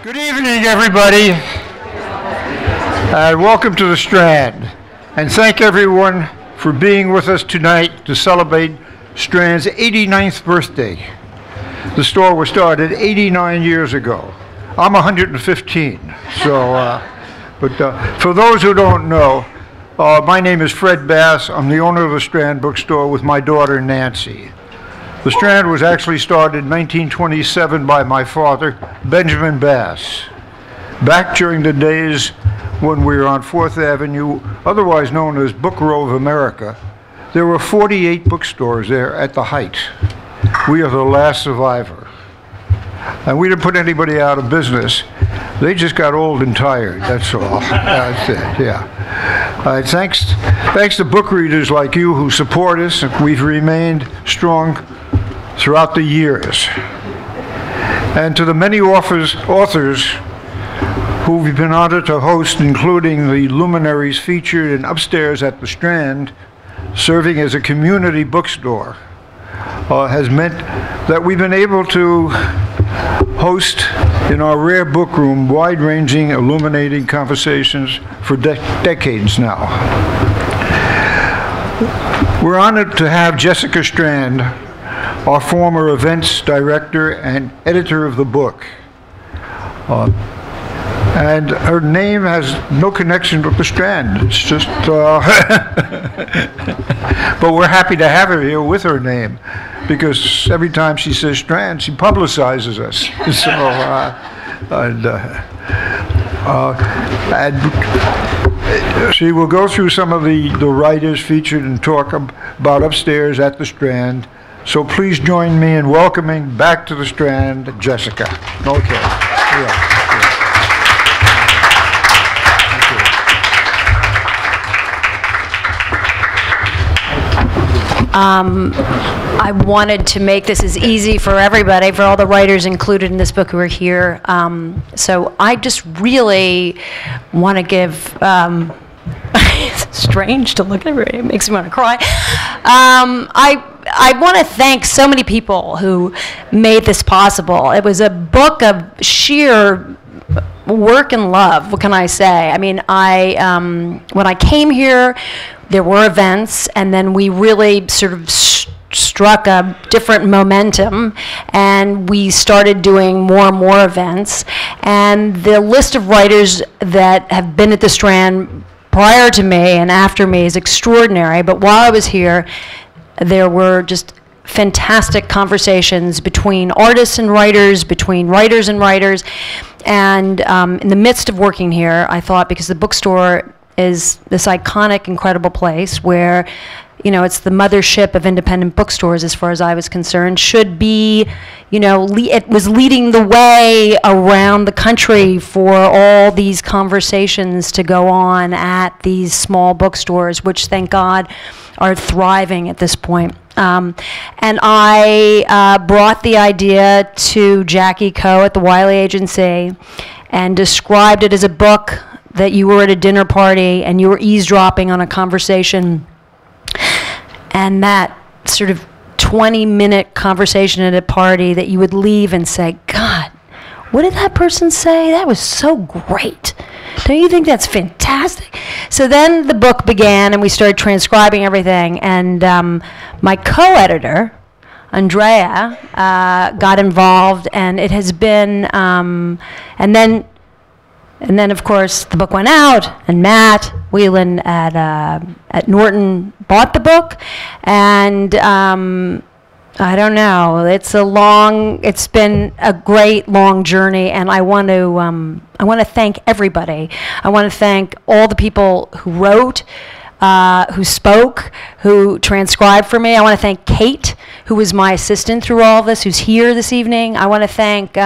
Good evening, everybody, and welcome to the Strand. And thank everyone for being with us tonight to celebrate Strand's 89th birthday. The store was started 89 years ago. I'm 115, so, for those who don't know, my name is Fred Bass. I'm the owner of the Strand bookstore with my daughter, Nancy. The Strand was actually started in 1927 by my father, Benjamin Bass. Back during the days when we were on 4th Avenue, otherwise known as Book Row of America, there were 48 bookstores there at the height. We are the last survivor. And we didn't put anybody out of business. They just got old and tired, that's all. That's it, yeah. Thanks to book readers like you who support us, we've remained strong throughout the years. And to the many authors who we've been honored to host, including the luminaries featured in Upstairs at the Strand, serving as a community bookstore, has meant that we've been able to host in our rare book room wide-ranging, illuminating conversations for decades now. We're honored to have Jessica Strand, our former events director and editor of the book. And her name has no connection with the Strand. It's just, but we're happy to have her here with her name, because every time she says Strand, she publicizes us. So, and she will go through some of the writers featured and talk about Upstairs at the Strand. So please join me in welcoming back to the Strand, Jessica. Okay. Yeah. I wanted to make this as easy for everybody, for all the writers included in this book who are here. So I just really want to give, it's strange to look at everybody, it makes me want to cry. I want to thank so many people who made this possible. It was a book of sheer work and love, what can I say? I mean, when I came here, there were events, and then we really sort of struck a different momentum, and we started doing more and more events. And the list of writers that have been at the Strand prior to me and after me is extraordinary, but while I was here, there were just fantastic conversations between artists and writers, between writers and writers. And in the midst of working here, I thought, because the bookstore is this iconic, incredible place where, you know, it's the mothership of independent bookstores as far as I was concerned, should be, you know, it was leading the way around the country for all these conversations to go on at these small bookstores, which, thank God, are thriving at this point. And I brought the idea to Jackie Coe at the Wiley Agency and described it as a book that you were at a dinner party and you were eavesdropping on a conversation, and that sort of 20-minute conversation at a party that you would leave and say, God, what did that person say? That was so great. Don't you think that's fantastic? So then the book began, and we started transcribing everything, and my co-editor, Andrea, got involved, and it has been, and then, of course, the book went out, and Matt Wyden at Norton bought the book, and I don't know. It's been a great long journey, and I want to thank everybody. I want to thank all the people who wrote, who spoke, who transcribed for me. I want to thank Kate, who was my assistant through all of this, who's here this evening. I want to thank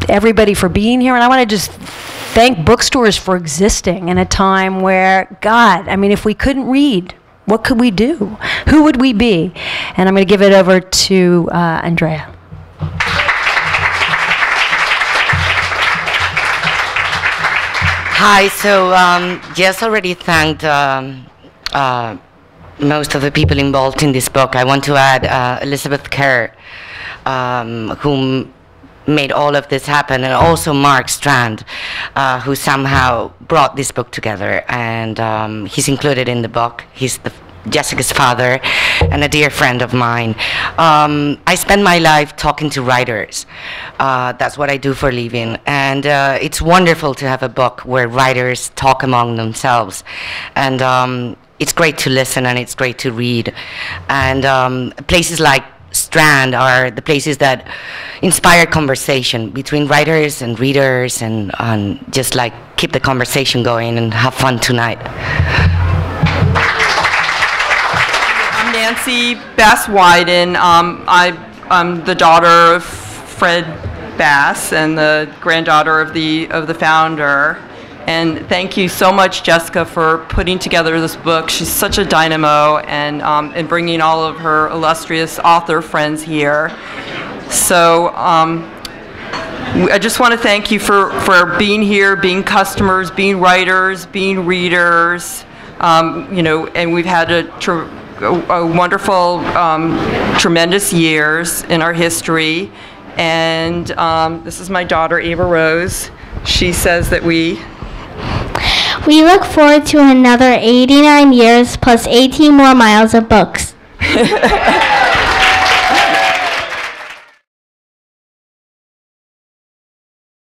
everybody for being here, and I want to just thank bookstores for existing in a time where, God, I mean, if we couldn't read, what could we do? Who would we be? And I'm going to give it over to Andrea. Hi, so Jess already thanked most of the people involved in this book. I want to add Elizabeth Kerr, whom made all of this happen, and also Mark Strand, who somehow brought this book together, and he's included in the book. He's Jessica's father and a dear friend of mine. I spend my life talking to writers. That's what I do for a living, and it's wonderful to have a book where writers talk among themselves, and it's great to listen and it's great to read. And places like Strand are the places that inspire conversation between writers and readers, and just like keep the conversation going and have fun tonight. I'm Nancy Bass Wyden. I'm the daughter of Fred Bass and the granddaughter of the founder. And thank you so much, Jessica, for putting together this book. She's such a dynamo, and bringing all of her illustrious author friends here. So I just want to thank you for being here, being customers, being writers, being readers. You know, and we've had a wonderful, tremendous years in our history. And this is my daughter, Ava Rose. She says that we look forward to another 89 years plus 18 more miles of books.